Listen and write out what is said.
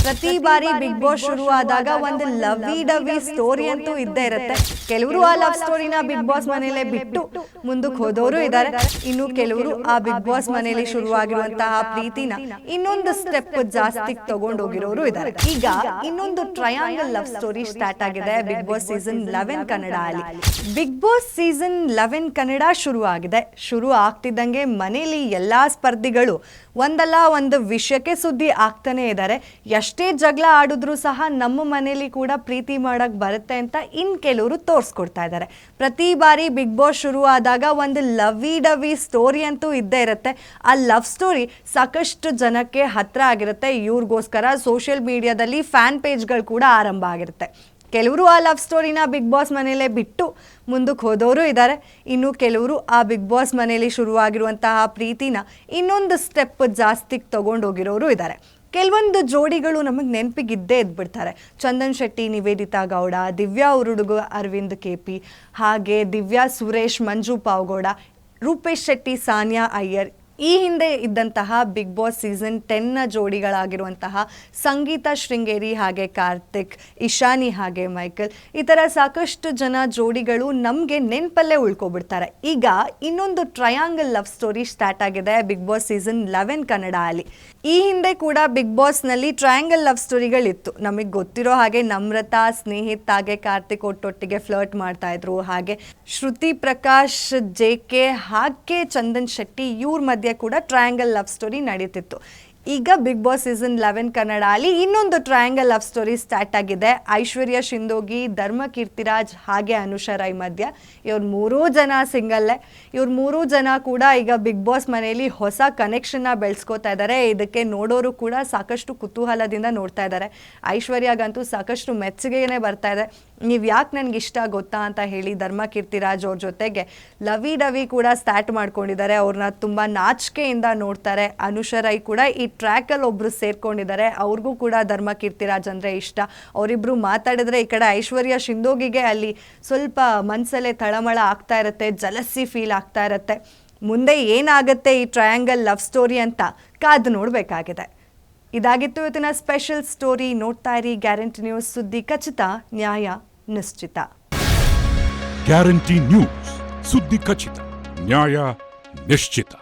ಪ್ರತಿ ಬಾರಿ big boss ಶುರು ಆದಾಗ ಒಂದು ಲವಿ ಡವಿ ಸ್ಟೋರಿ ಅಂತೂ ಇದ್ದೇ ಇರುತ್ತೆ. ಕೆಲವರು ಆ ಲವ್ ಸ್ಟೋರಿನ ಬಿಗ್ ಬಾಸ್ ಮನೇಲೆ ಬಿಟ್ಟು ಮುಂದಕ್ಕೆ ಹೋದವರು ಇದ್ದಾರೆ. ಇನ್ನು ಕೆಲವರು ಆ ಬಿಗ್ ಬಾಸ್ ಮನೇಲಿ ಶುರುವಾಗಿರುವಂತಹ ಪ್ರೀತಿನ ಇನ್ನೊಂದು ಸ್ಟೆಪ್ ಜಾಸ್ತಿ ತಗೊಂಡೋಗಿರೋರು ಇದ್ದಾರೆ. ಈಗ ಇನ್ನೊಂದು ಟ್ರಯಾಂಗಲ್ ಲವ್ ಸ್ಟೋರಿ ಸ್ಟಾರ್ಟ್ ಆಗಿದೆ ಬಿಗ್ ಬಾಸ್ ಸೀಸನ್ 11 ಕನ್ನಡ ಅಲ್ಲಿ. ಬಿಗ್ ಬಾಸ್ ಸೀಸನ್ 11 ಕನ್ನಡ ಶುರು ಆಗಿದೆ. ಶುರು ಆಗ್ತಿದ್ದಂಗೆ ಮನೇಲಿ ಎಲ್ಲಾ ಸ್ಪರ್ಧಿಗಳು ಒಂದಲ್ಲ ಒಂದು ವಿಷಯಕ್ಕೆ ಸುದ್ದಿ ಆಗ್ತಾನೆ ಇದ್ದಾರೆ. ಎಷ್ಟೇ ಜಗಳ ಆಡಿದ್ರು ಸಹ ನಮ್ಮ ಮನೇಲಿ ಕೂಡ ಪ್ರೀತಿ ಮಾಡಕ್ ಬರುತ್ತೆ ಅಂತ ಕೆಲವರು ತೋರಿಸ್ಕೊಡ್ತಾ ಇದ್ದಾರೆ. ಪ್ರತಿ ಬಾರಿ ಬಿಗ್ ಬಾಸ್ ಶುರು ಆದಾಗ ಒಂದು ಲವಿ ಡವಿ ಸ್ಟೋರಿ ಅಂತೂ ಇದ್ದೇ ಇರುತ್ತೆ. ಆ ಲವ್ ಸ್ಟೋರಿ ಸಾಕಷ್ಟು ಜನಕ್ಕೆ ಹತ್ರ ಆಗಿರುತ್ತೆ. ಇವ್ರಿಗೋಸ್ಕರ ಸೋಷಿಯಲ್ ಮೀಡಿಯಾದಲ್ಲಿ ಫ್ಯಾನ್ ಪೇಜ್ಗಳು ಕೂಡ ಆರಂಭ ಆಗಿರುತ್ತೆ. ಕೆಲವರು ಆ ಲವ್ ಸ್ಟೋರಿನ ಬಿಗ್ ಬಾಸ್ ಮನೇಲೆ ಬಿಟ್ಟು ಮುಂದಕ್ಕೆ ಹೋದವರು ಇದ್ದಾರೆ. ಇನ್ನು ಕೆಲವರು ಆ ಬಿಗ್ ಬಾಸ್ ಮನೇಲಿ ಶುರುವಾಗಿರುವಂತಹ ಪ್ರೀತಿನ ಇನ್ನೊಂದು ಸ್ಟೆಪ್ ಜಾಸ್ತಿ ತಗೊಂಡೋಗಿರೋರು ಇದ್ದಾರೆ. ಕೆಲವೊಂದು ಜೋಡಿಗಳು ನಮಗೆ ನೆನಪಿಗಿದ್ದೇ ಇದ್ಬಿಡ್ತಾರೆ. ಚಂದನ್ ಶೆಟ್ಟಿ, ನಿವೇದಿತಾ ಗೌಡ, ದಿವ್ಯಾ ಉರುಡುಗು, ಅರವಿಂದ್ ಕೆಪಿ, ಹಾಗೆ ದಿವ್ಯಾ ಸುರೇಶ್, ಮಂಜು ಪಾವಗೌಡ, ರೂಪೇಶ್ ಶೆಟ್ಟಿ, ಸಾನಿಯಾ ಅಯ್ಯರ್. ಈ ಹಿಂದೆ ಇದ್ದಂತಹ ಬಿಗ್ ಬಾಸ್ ಸೀಸನ್ 10ನ ಜೋಡಿಗಳಾಗಿರುವಂತಹ ಸಂಗೀತ ಶೃಂಗೇರಿ ಹಾಗೆ ಕಾರ್ತಿಕ್, ಇಶಾನಿ ಹಾಗೆ ಮೈಕಲ್, ಈ ಥರ ಸಾಕಷ್ಟು ಜನ ಜೋಡಿಗಳು ನಮಗೆ ನೆನಪಲ್ಲೇ ಉಳ್ಕೊಬಿಡ್ತಾರೆ. ಈಗ ಇನ್ನೊಂದು ಟ್ರಯಾಂಗಲ್ ಲವ್ ಸ್ಟೋರಿ ಸ್ಟಾರ್ಟ್ ಆಗಿದೆ ಬಿಗ್ ಬಾಸ್ ಸೀಸನ್ 11 ಕನ್ನಡ ಅಲ್ಲಿ. ಈ ಹಿಂದೆ ಕೂಡ ಬಿಗ್ ಬಾಸ್ನಲ್ಲಿ ಟ್ರಯಾಂಗಲ್ ಲವ್ ಸ್ಟೋರಿಗಳಿತ್ತು. ನಮಗೆ ಗೊತ್ತಿರೋ ಹಾಗೆ ನಮ್ರತಾ, ಸ್ನೇಹಿತ್ ಹಾಗೆ ಕಾರ್ತಿಕ್ ಒಟ್ಟೊಟ್ಟಿಗೆ ಫ್ಲರ್ಟ್ ಮಾಡ್ತಾ ಇದ್ರು. ಹಾಗೆ ಶ್ರುತಿ ಪ್ರಕಾಶ್, JK ಹಾಗೆ ಚಂದನ್ ಶೆಟ್ಟಿ ಇವ್ರ ಮಧ್ಯೆ ಕೂಡ ಟ್ರಯಾಂಗಲ್ ಲವ್ ಸ್ಟೋರಿ ನಡೀತಿತ್ತು. ಈಗ ಬಿಗ್ ಬಾಸ್ ಸೀಸನ್ 11 ಕನ್ನಡ ಅಲ್ಲಿ ಇನ್ನೊಂದು ಟ್ರಯಾಂಗಲ್ ಲವ್ ಸ್ಟೋರಿ ಸ್ಟಾರ್ಟ್ ಆಗಿದೆ. ಐಶ್ವರ್ಯ ಶಿಂದೋಗಿ, ಧರ್ಮ ಕೀರ್ತಿರಾಜ್ ಹಾಗೆ ಅನುಷಾ ರೈ ಮಧ್ಯ. ಇವ್ರು ಮೂರೂ ಜನ ಸಿಂಗಲ್ಲೇ. ಇವ್ರು ಮೂರೂ ಜನ ಕೂಡ ಈಗ ಬಿಗ್ ಬಾಸ್ ಮನೆಯಲ್ಲಿ ಹೊಸ ಕನೆಕ್ಷನ್ನ ಬೆಳೆಸ್ಕೋತಾ ಇದ್ದಾರೆ. ಇದಕ್ಕೆ ನೋಡೋರು ಕೂಡ ಸಾಕಷ್ಟು ಕುತೂಹಲದಿಂದ ನೋಡ್ತಾ ಇದ್ದಾರೆ. ಐಶ್ವರ್ಯಾಗಂತೂ ಸಾಕಷ್ಟು ಮೆಚ್ಚುಗೆನೇ ಬರ್ತಾ ಇದೆ. ನೀವು ಯಾಕೆ ನನಗೆ ಇಷ್ಟ ಗೊತ್ತಾ ಅಂತ ಹೇಳಿ ಧರ್ಮ ಕೀರ್ತಿರಾಜ್ ಅವ್ರ ಜೊತೆಗೆ ಲವಿ ಡವಿ ಕೂಡ ಸ್ಟಾರ್ಟ್ ಮಾಡ್ಕೊಂಡಿದ್ದಾರೆ. ಅವ್ರನ್ನ ತುಂಬ ನಾಚಿಕೆಯಿಂದ ನೋಡ್ತಾರೆ. ಅನುಷಾ ರೈ ಕೂಡ ಈ ಟ್ರ್ಯಾಕಲ್ಲಿ ಒಬ್ಬರು ಸೇರ್ಕೊಂಡಿದ್ದಾರೆ. ಅವ್ರಿಗೂ ಕೂಡ ಧರ್ಮ ಕೀರ್ತಿರಾಜ್ ಅಂದರೆ ಇಷ್ಟ. ಅವರಿಬ್ಬರು ಮಾತಾಡಿದ್ರೆ ಈ ಕಡೆ ಐಶ್ವರ್ಯ ಶಿಂದೋಗಿಗೆ ಅಲ್ಲಿ ಸ್ವಲ್ಪ ಮನಸ್ಸಲ್ಲೇ ತಳಮಳ ಆಗ್ತಾ ಇರುತ್ತೆ, ಜಲಸಿ ಫೀಲ್ ಆಗ್ತಾ ಇರುತ್ತೆ. ಮುಂದೆ ಏನಾಗುತ್ತೆ ಈ ಟ್ರಯಾಂಗಲ್ ಲವ್ ಸ್ಟೋರಿ ಅಂತ ಕಾದು ನೋಡಬೇಕಾಗಿದೆ. ಇದಾಗಿತ್ತು ಇವತ್ತಿನ ಸ್ಪೆಷಲ್ ಸ್ಟೋರಿ. ನೋಡ್ತಾ ಇರಿ ಗ್ಯಾರಂಟಿ ನ್ಯೂಸ್. ಸುದ್ದಿ ಖಚಿತ, ನ್ಯಾಯ ನಿಶ್ಚಿತ. ಗ್ಯಾರಂಟಿ ನ್ಯೂಸ್, ಸುದ್ದಿ ಖಚಿತ, ನ್ಯಾಯ ನಿಶ್ಚಿತ.